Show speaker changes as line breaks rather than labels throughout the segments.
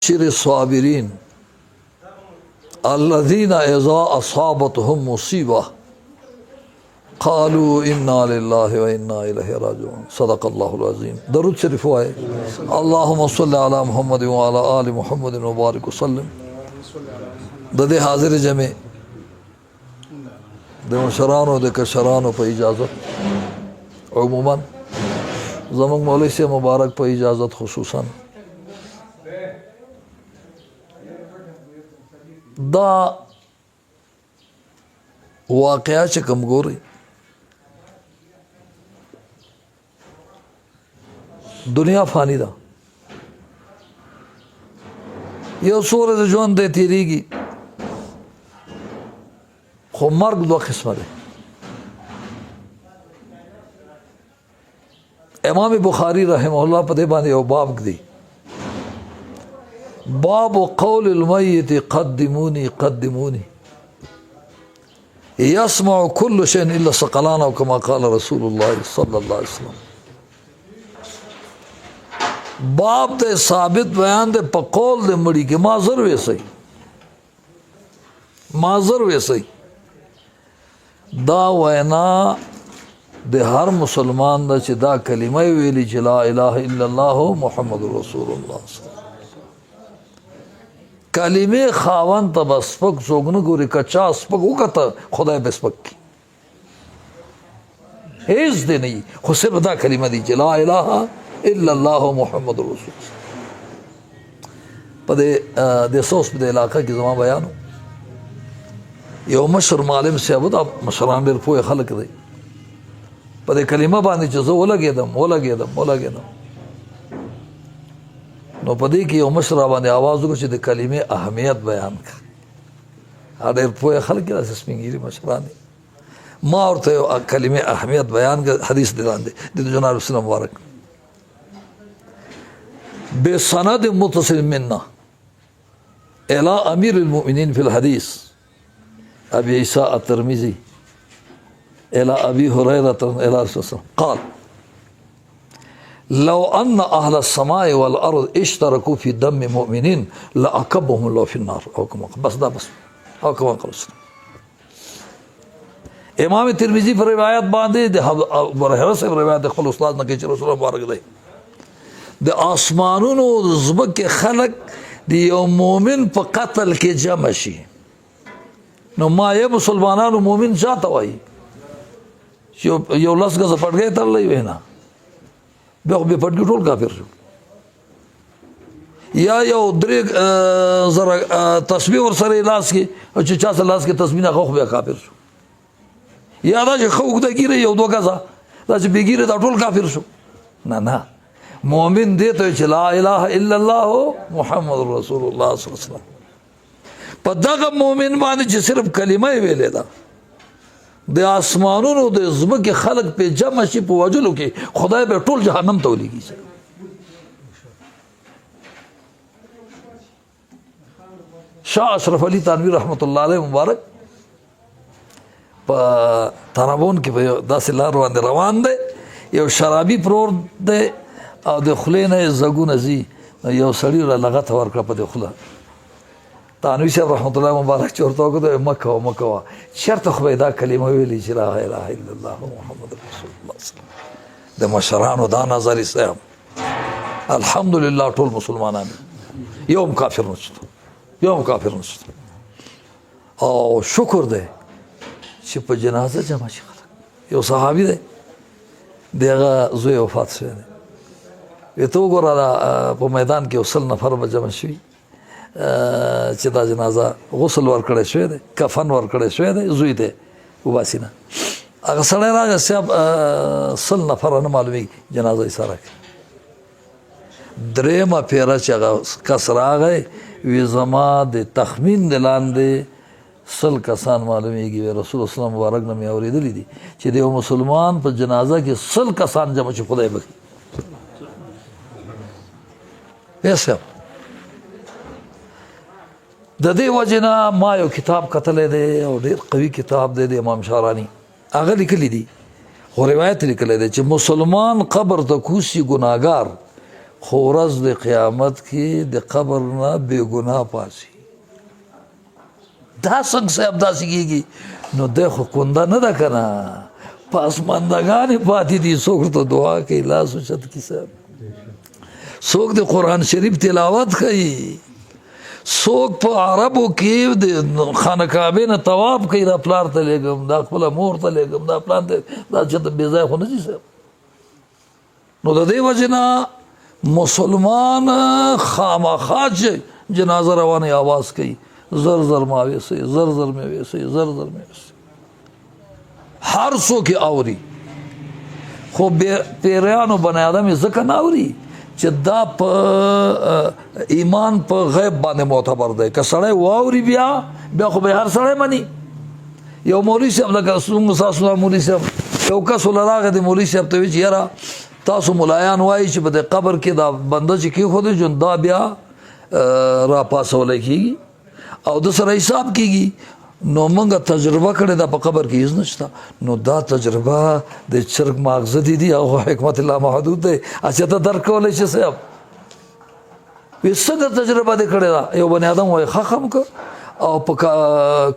شر الصابرين الذين إذا أصابتهم مصيبة قالوا إنا لله وإنا إليه راجعون صدق الله العظيم. درود شریف وائے اللهم صل على محمد وعلى آل محمد وبارك وسلم. د دې حاضر جمع د مشرانو د کشرانو په اجازت عموما زمونږ مولوی سے مبارک په اجازت خصوصا دا واقعا چې کوم ګوري دنیا فانی ده یو سوره د ژوند د تیریږي خو مرګ دوه قسمه ده. امام بخاری رحمه الله په دې باندې یو باب دی باب قول المیت قدموني قدموني يسمع كل شيء الا الثقلان او كما قال رسول الله صلى الله عليه وسلم. باب ته ثابت بیان ده په قول د مړي کې مازر وېسي دا وینا د هر مسلمان د چې دا کلمه ویلي چې لا اله الا الله محمد رسول الله کلمه خاوند ته بس پک څوګنه ګوري کچا سپک وکته خدای بس پک هیڅ دی نه خو صرف دا کلمه دی چې لا اله الا الله محمد رسول په د سوس په علاقې کې زما بیانو یو مشر معلم صاحب دا مشران ډېر پوهه خلک دی په دې کلمه باندې چې زه ولګېدم نو په دې کې یو مشر باندې आवाज وکړ چې د کلمې اهمیت بیان کړ. ډېر پوهه خلک داسې سپینګیري مشران دي. ما ورته یو کلمې اهمیت بیان کړ حدیث دی لاندې د جناب رسول مبارک بسند متصل منا الى امير المؤمنين في الحديث ابي عيسى الترمذي الى ابي هريره الى رسول الله قال لو ان اهل السماء والارض اشتركوا في دم مؤمنين لاكبهم الله في النار او كما بس او كما قال امام ترمذی پر روایت باندې د ابو هريره سے روایت خپل استاد نه کې رسول الله مبارک دی د آسمانونو زبک خلق دی یو مومن په قتل کې جمع شي نو ما یې مسلمانانو مومن چاته وایي یو لاس غزه پټګی تړلې وینا به پټګی ټول کافر شو یا یو درې زره تسبیح ور سره لاس کې او چې چا سره لاس کې تسبیح نه خو به کافر شو یا دا چې خو د ګیره یو دوه غزه دا چې بګیره دا ټول کافر شو نه مؤمن دې ته چې لا اله الا الله محمد رسول الله صلی الله علیه وسلم په دغه مؤمن باندې چې صرف کلمه ویلې ده د آسمانونو د زمکه خلق په جمع شي په وجلو کې خدای به ټول جهنم ته ولېږي. شاه اشرف علي تنویر رحمت الله علیه مبارک په ترابون کې په داسې لار باندې روان دی یو شرابي پرور دی او د خولې نه زګونه زی یو سړی را لغته ورکړه په د خوله تنویر صاحب رحمت الله مبارک چورته وکړه مکه شرط خو دا کلمه ویلي چې لا اله الا الله محمد رسول الله د مشرانو دا نظر صاحب الحمدلله ټول مسلمانان یوم کافر نشته او شکر دی چې په جنازه جمع شي خلک. یو صحابي دی دغه زوی وفات شوی دی ته وګوره په میدان کې 100 نفر به جمع شوي چې دا جنازه غسل ورکړی شوی دی کفن ورکړی شوی دی زوی دی وباسي نه هغه سړی راغی صاحب 100 نفر نه معلومېږي جنازه یې سره کړي درېیمه پیره چې هغه کس راغی وی زما د تخمین د لاندې 100 کسان معلومېږي رسول الله صلی مبارک نه مې اورېدلی دي چې د یو مسلمان په جنازه کې 100 کسان جمع شي خدای بخښي. صاحب د دې وجنه ما یو کتاب کتلی دی او ډېر قوي کتاب دی د امام شارانی هغه لیکلی دي خو روایت لیکلی دی چې مسلمان قبر ته کوسي ګناهګار خو ورځ د قیامت کې د قبر نه بې ګناه پاسي. دا څنګه صاحب داسې کېږي؟ نو دی خو کونده نه ده که نه، پاسماندګانې پاتې دي. څوک ورته دعا کوي لاس اوچت کړي صاحب، څوک د قرآن شریف تلاوت کوي، څوک په عربو کې د خانه کعبې نه طواف کوي. دا پلار ته لېږم، دا خپله مور ته لېږم، دا پلان ته، دا چېرته بې ځایه خو نه ځي صاحب. نو د دې وجې نه مسلمان خامخا چې جنازه روانه آواز کوي، زر زر ما ویسئ، زر زر مې ویسئ، زر زر مې ویسئ. هر څوک یې اوري، خو پیریانو بنی آدم یې ځکه نه اوري چې دا په ایمان په غیب باندې معتبر دی. که سړی واوري بیا خو به هر سړی مني. یو مولوي صاحب لکه څنګه ستاسو مولوي صاحب یو کس ولراغه د مولوي صاحب ته وی چې یاره تاسو ملایان وایي چې په د قبر کې دا بنده چې کېښودی جون دا بیا را پاسولی کېږي او د سره حساب کېږي. نو موږ تجربه کړې ده په قبر کې هېڅ نشته. نو دا تجربه د چرګ ماغزه دي دي او حکمت الله محدود دی. اچھا ته درک کولی شي صاحب وی څنګه تجربه دې کړې ده؟ یو بني آدم وایي خم که او په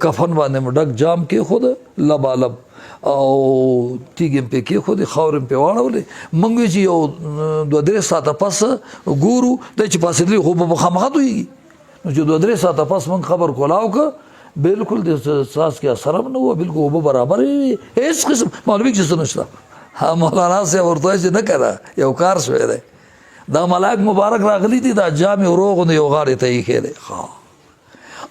کفن باندې مې ډک جام کېښوده لبالب او تیږې مې پې کېښودې، خاورې مې پې واړولې. موږ وی چې یو 2-3 ساعته پس ګورو دی چې پاسېدلي خو به خامخا تویږي. نو چې 2-3 ساعته پس موږ خبر کولاو که بالکل د ساس کې اثر هم نه و، بالکل اوبه برابر وي، هېڅ قسم معلومي چې څه نشته. مولانا صاحب ورته وایي چې نه که نه یو کار شوی دی، دا ملاک مبارک راغلی دي، دا جام یې ورو غوندې یو غاړې ته ایښی دی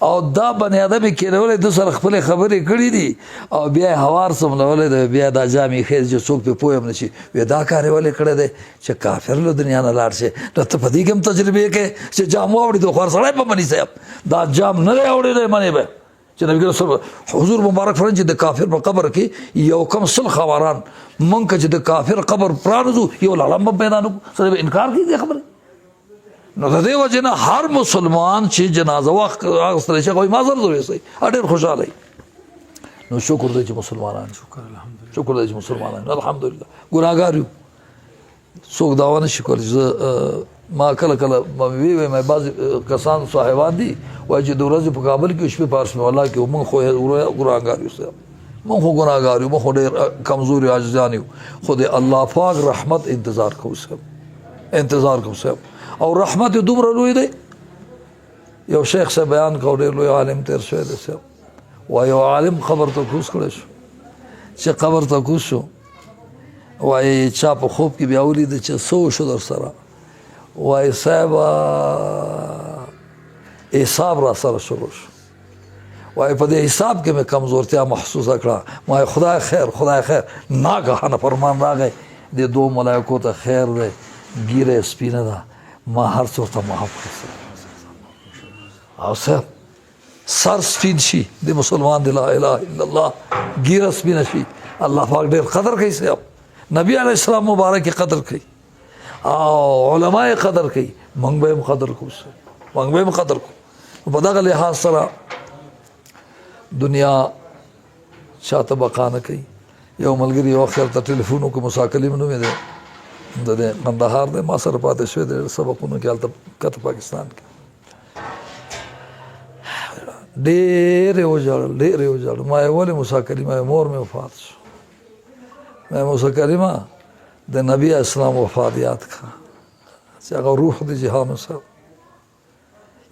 او دا بني آدم یې کېنولی د سره خپلې خبرې کړي دي او بیا یې هوار سملولی دی، بیا دا جام یې ایښی دی چې څوک پرې پوه هم نه شي. وی دا کار یې ولې کړی دی چې کافر له دنیا نه لاړ شي. نو ته په دې کې هم تجربې کوې چې جام واوړي د خو هر سړی په مني صاحب دا جام نه دی اوړېدی منې به چې نبي کریم حضور مبارک فرمایي چې د کافر په قبر کې یو کم 100 خواران موږ که چې د کافر قبر پرانځو یو لړم به پیدا نه کړو، سړی به انکار کوي دې خبرې. نو د دې وجې نه هر مسلمان چې جنازه واخیستلی شي هغوی ما زر زر ویسئ ډېر خوشحاله وي. نو شکر دی چې مسلمانان شکر دی چې مسلمانان الحمدلله. ګناهګار یو، څوک دعوا نه شي کولی. ما کله کله وی مې بعضې کسان صاحبان دي وایي چې د ورځې په کابل کې شپې په حسن الله کې موږ خو ګناهګار یو صاحب، موږ خو ګناهګار یو، موږ خو ډېر کمزوري عاجزان یو، خو د الله پاک رحمت انتظار کوو صاحب، انتظار کوو صاحب. او رحمت یې دومره لوی دی. یو شیخ صاحب بیان کوو، ډېر لوی عالم تېر شوی دی صاحب، وایي یو عالم قبر ته کوز کړی شو. چې قبر ته کوز شو وایي چا په خوب کې بیا ولیده چې څه وشو در سره؟ وایي صاحب حساب را سره شروع شو. وایي په دې حساب کې مې کمزورتیا محسوسه کړه. وایي خدای خیر خدای خیر. ناګهانه فرمان راغی د 2 ملایکو ته خیر دی، ګیره یې سپینه ده، ما هر څه ورته معاف کړه. او صاحب سر سپین شي د مسلمان د لا اله الا الله، ګیره سپینه شي. الله پاک ډېر قدر کوي صاحب، نبی علیه السلام مبارک قدر کوي او علما یې قدر کوي. موږ به هم قدر کوو، موږ به هم قدر کوو. په دغه لحاظ سره دنیا چاته بقا نه کوي. یو ملګري یو وخت هلته ټلیفون وکړو، موسی کلیم نوم یې دی، د قندهار دی، ما سره پاتې شوی دی سبقونو کې هلته کته پاکستان کې. ډېر یې وژړل، ډېر یې وژړل. ما یې ولې موسی کلیمه مور مې وفات شو. ما موسی کلیمه د نبی اسلام وفات یاد کړه چې هغه روح د جهانو سره.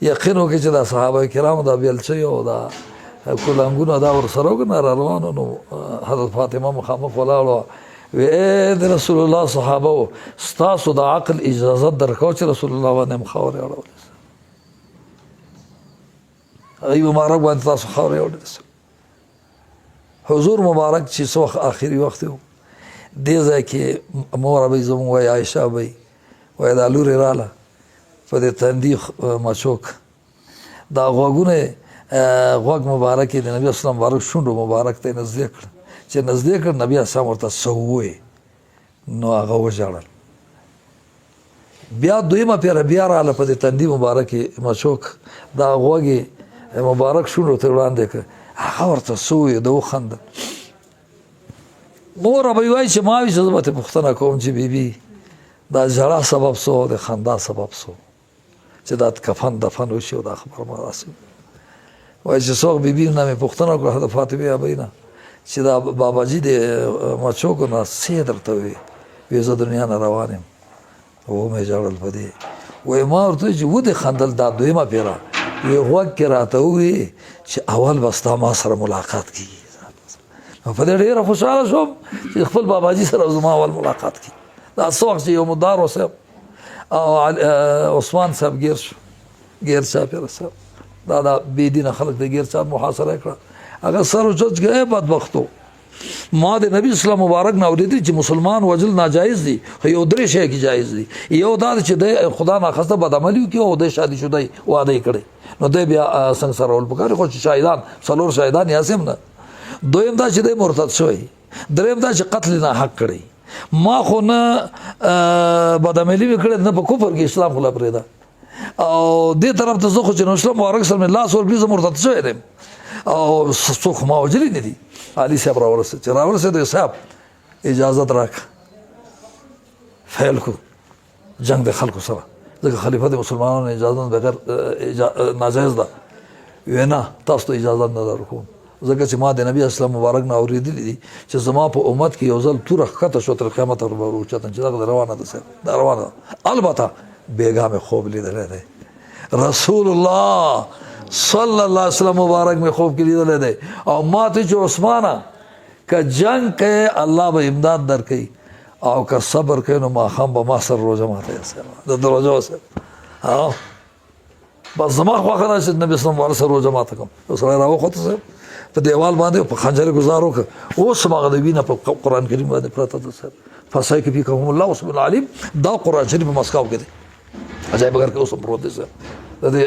یقین وکړي چې دا صحابه کرامو دا بیلچۍ او دا کلنګونه دا ورسره وکړه را روانو. نو حضرت فاطمه مخامخ ولاړه وی د رسول الله صحابه و ستاسو د عقل اجازت درکوه چې رسول الله باندې هم خاورې اړولې، هغوی مبارک باندې تاسو خاورې اړولې. حضور مبارک چې څه وخت آخري وخت و دې ځای کې مور به زموږ وایي عایشه به وایي دا لورې راله په دې تندي مچوک دا غوږونه غوږ مبارک یې د نبي اسلام مبارک شونډو مبارک ته یې نږدې کړ. چې نږدې کړ نبي اسلام ورته څه ووایي نو هغه وژړل. بیا دویمه پیره بیا راله په دې تندي مبارک یې مچوک دا غوږ یې مبارک شونډو ته وړاندې کړ، هغه ورته څه ووایي ده وخندل. مور به وایي چې ما وایي چې زه به ترې پوښتنه کوم چې بیبي دا ژړا سبب سو د خندا سبب سو چې دا کفن دفن وشي او دا خبر ما راسي وایي چې څوک بیبي نه مې پوښتنه وکړه د فاطمې ابۍ نه چې دا باباجي د مچوکو نه څه درته وي وایي زه دنیا نه روان یم ومې ژړل په دې وایي ما ورته وایي چې ودې خندل دا دویمه پیره وایي غوږ کې راته ووایي چې اول به ستا ما سره ملاقات کېږي په دې ډېره خوشحاله شوم چې خپل باباجي سره زما اول ملاقات کېږي دا څه وخت چې یو مدار صاحب او عثمان صاحب ګیر شو ګیر چاپېره صاحب دا بېدینه خلک د ګیر چاپ محاصره یې کړه هغه سر اوچت کړه بدبختو ما د نبي اسلام مبارک نه اورېدلي چې مسلمان وجل ناجایز دي خو یو درې شی کې جایز دي یو دا چې د خدا ناخواسته بدعملي وکړي او د شادي شدی واده یې کړی نو دی بیا سنګسارول پکار خو چې شاهدان څلور شاهدان یاسم نه دویم دا چې دی مرتد شوی دریم دا چې قتل نه حق کړی ما خو نه بدعملي مې کړې نه په کفر کې اسلام خو لا پرېږده او دې طرف ته زه خو چې نو اسلام مبارک سره مې لاس ورکړي زه مرتد شوی دی او څوک ما وجلي نه دي علي صاحب راورسېد چې راورسېد صاحب اجازت راکړه فعل کو جنگ د خلکو سره ځکه خلیفه د مسلمانانو اجازه بغیر ناجایز ده وی نه تاسو ته اجازه نه درکوم ځکه چې ما د نبی اسلام مبارک نه اورېدلي دي چې زما په امت کې یو ځل توره ښکته شو تر قیامته وروچته چې دا روانه ده صاحب دا روانه ده البته بیګا مې خوب لیدلی دی رسول الله صلی الله علیه وسلم مبارک مې خوب کې لیدلی دی او ما ته چې عثمانه که جنگ کوې الله به امداد درکوي او که صبر کوي نو ماښام به ما سره روژه ماته د روژه وسه بس زما خوښه ده چې نبي اسلام مبارک سره روژه ماته کوم یو سړی راوخوته صاحب په دیوال باندې په خنجر ګزار وکړه اوس هم هغه د وینه په قرآن کریم باندې پرته ده صاحب فسیکفیکهم الله وسب العلیم دا قرآن شریف په مسکو کې دی عجایب اگر کې اوس هم پروت دی صاحب د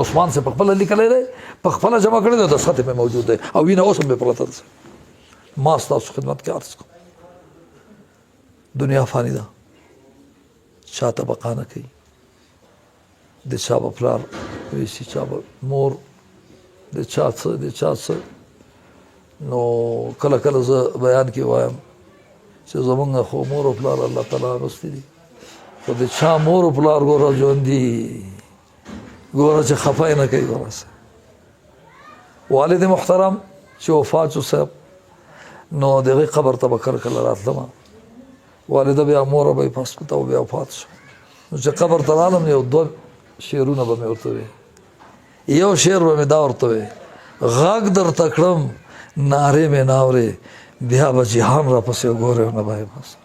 عثمان سے په خپله لیکلی دی په خپله جمع کړی دی د سطح مې موجود دی او وینه اوس هم پې پرته ده ما ستاسو خدمت کې عرض کوم دنیا فانی ده چا ته بقا نه کوي د چا به پلار ویسي چا به مور د چا څه نو کله کله زه بیان کې وایم چې زمونږ خو مور او پلار الله تعالی اغوستي دي خو د چا مور او پلار ګوره ژوندي ګوره چې خفه یې نه کوي ګوره والد محترم چې وفات شو صاحب نو د هغې قبر ته به کله کله راتلمه والده بیا موره به یې پس کړه او بیا وفات شو نو چې قبر ته رالم یو دوه شعرونه به مې ورته ویل یو شعر به مې دا ورته وی غږ درته کړم نارې مې ناورې بیا به جهان را پسې ګورې نه به یې بس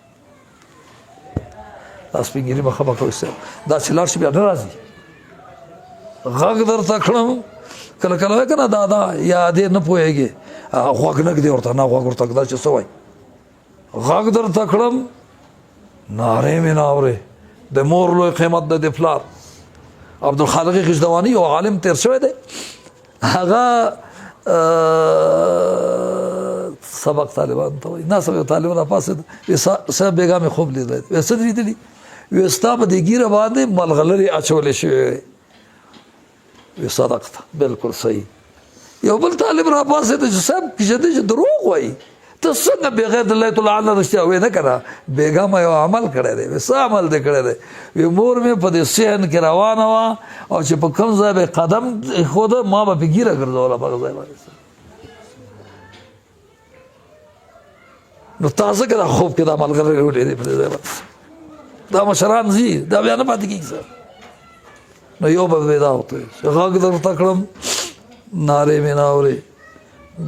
دا سپین ګیري مه خفه کوئ صاحب داسې لاړ شي بیا نه راځي غږ درته کړم کله کله وایي که نه دادا یا دې نه پوهېږې غوږ نه ږدې ورته نه غوږ ورته ږده چې څه وایي غږ درته کړم نارې مې ناورې د مور لوی قیمت د پلار عبدالخالق خشدواني یو عالم تیر شوی دی هغه سبق طالبان ته وایي ناست یو طالب راپاڅېد وایي صاحب بیګا مې خوب لیدلی دی وایي څه لیدلي وایي ستا په دې ږیره باندې ملغلرې اچولی شوی وی وایي صدقته بلکل صحیح یو بل طالب راپاڅېد چې صاحب کښېدی چې دروغ وایي ته څنګه بغیر د الله تعالی رښتیا وایې نه که نه بیګا ما یو عمل کړی دی څه عمل دی کړی دی وایي مور مې په دې صحن کې روانه وه او چې په کوم ځای به قدم ایښوده ما به پې ږیره ګرځوله په هغه ځای باندې نو تاسو که دا خوب کې دا ملګری ولیدې په دې ځای باندې دا مشران ځي دا بیا نه پاتې کېږي سر نو یو به مې دا ورته وایي چې غږ درته کړم نارې مې ناورې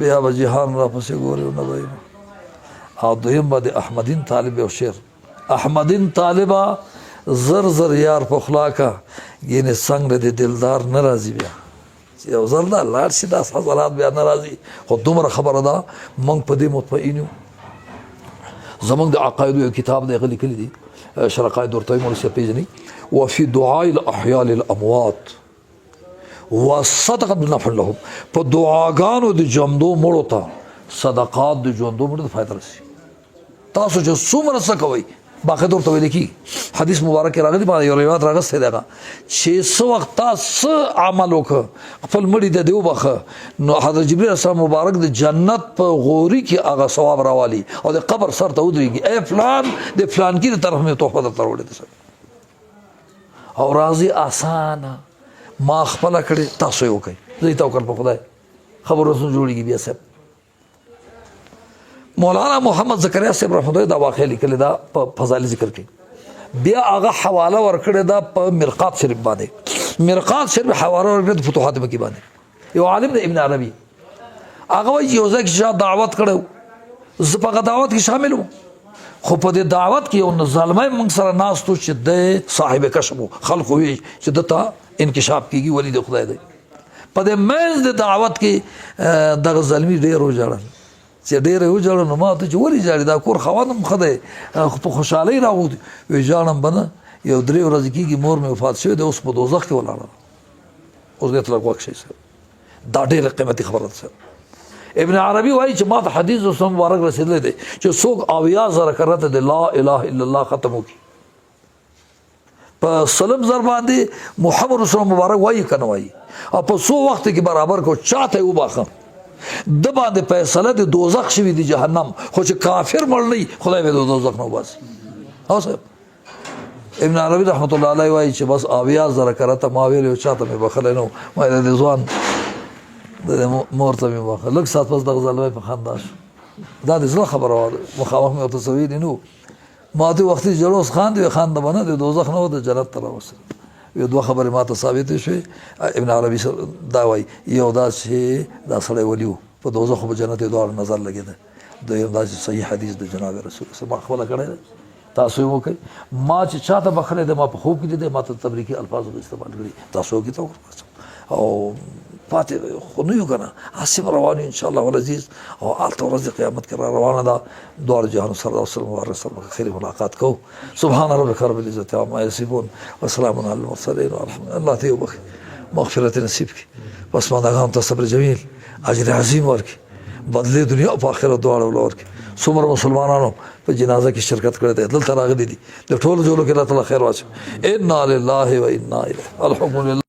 بیا به جهان را پسې ګورې نه به او دویم به د احمدین طالب یو شعر احمدین طالبه زر زر یار په خلا کا یعنې څنګ د دلدار نه راځي بیا چې یو ځل دا لاړ شي دا حضرات بیا نه راځي خو دومره خبره ده موږ په دې مطمئن یو زموږ د عقایدو یو کتاب دی هغه لیکلي دي شرقای دورتوي مولوي صاحب پېژني وفي دعاء الاحیاء للاموات وصدقه بنفع لهم په دعاګانو د جمدو مړو ته صدقات د ژوندو مړو ته فایده رسي تاسو چې څومره څه کوئ باقي طور ته ویل کی حدیث مبارک کې راغلی باندې یو روایت راغسته دی چې څو وخت تاسو عمل وکړ خپل مړي د دیو بخه نو حضرت جبرئیل السلام مبارک د جنت په غوري کې هغه ثواب راوالي او د قبر سر ته ودرېږي اے فلان د فلان کې طرف مې تحفه درته وړې ده او راضي آسانه ما خپل کړي تاسو یو کوي زه توکل په خدای خبر رسول جوړیږي بیا سب مولانا محمد زکریا صاحب رحمه الله دا واقع لیکل دا په فضایل ذکر کې بیا هغه حواله ورکړه دا په مرقات شریف باندې مرقات شریف حواله ورکړه د فتوحات مکی باندې یو عالم د ابن عربي هغه یو ځکه دعوت کړو زه په دعوت کې شامل وم خو په دې دعوت کې یو ظالمای موږ سره ناس تو چې د صاحب کشف خلق وي چې دته انکشاف کیږي ولی د خدای دی په دې مېز د دعوت کې دغه ظلمي ډېر وځړل چې ډېر وځړل نو ما ته چې ولی ځړې دا کور خوانم خدای په خوشحالي راغوت وی ځانم بنه یو درې ورځې کېږي مور مې وفات شوې ده اوس په دوزخ کې ولاړه اوس دې تلک وخت شي دا ډېره قیمتي خبره ده ابن عربي وایي چې ما ته حدیث رسول مبارک رسیدلی دی چې څوک 80,000 کرته د لا اله الا الله ختم وکړي په سلم زر باندې محمد رسول مبارک وایي کنه وایي او په څو وخت کې برابر کو چاته وباخه د باندې فیصله د دوزخ شوی دی جهنم خو چې کافر مړ نه خدای به د دوزخ نه وباسي او صاحب ابن عربي رحمت الله علیه وایي چې بس 80,000 کرته ما ویل چاته مې بخل نه ما د ځوان د مور ته مې واخه لږ سات پس دغه ځلوي په خنداش دا د زړه خبره وه مخاوخ مې ورته سوي دي نو ما ته وختي جلوس خاند وي خاند بنه د دوزخ نه د جنت ته راوستل یو دوه خبرې ما ته ثابت شوې ابن عربي دا وایي یو دا چې دا سړی ولیو په دوزخ او په جنت یې دواړه نظر لګېده دویم دا چې صحیح حدیث د جناب رسول الله ما خپله کړی ده تاسو یې وکړئ ما چې چاته بخلی ده ما په خوب کې لیدی ما ته تبریکي الفاظو استعمال کړي تاسو وکړئ ته او پاتې خو نه یو که نه هسې روان یو انشاءالله والعزیز او هلته ورځ د قیامت کې را روانه ده دواړو جهانو صلی الله وسلم وبارک وسلم خیر ملاقات کوو سبحان ربک رب العزة عما یصفون وسلام علی المرسلین والحمد الله ته وبخښي مغفرت نصیب کړي پسماندګانو ته صبر جمیل اجر عظیم ورکړي بدلې دنیا او آخرت دواړه ورکړي څومره مسلمانانو په جنازه کې شرکت کړی دی دلته راغلي دي د ټولو جوړو کې الله تعالی خیر واچوي انا لله و انا الیه الحمد لله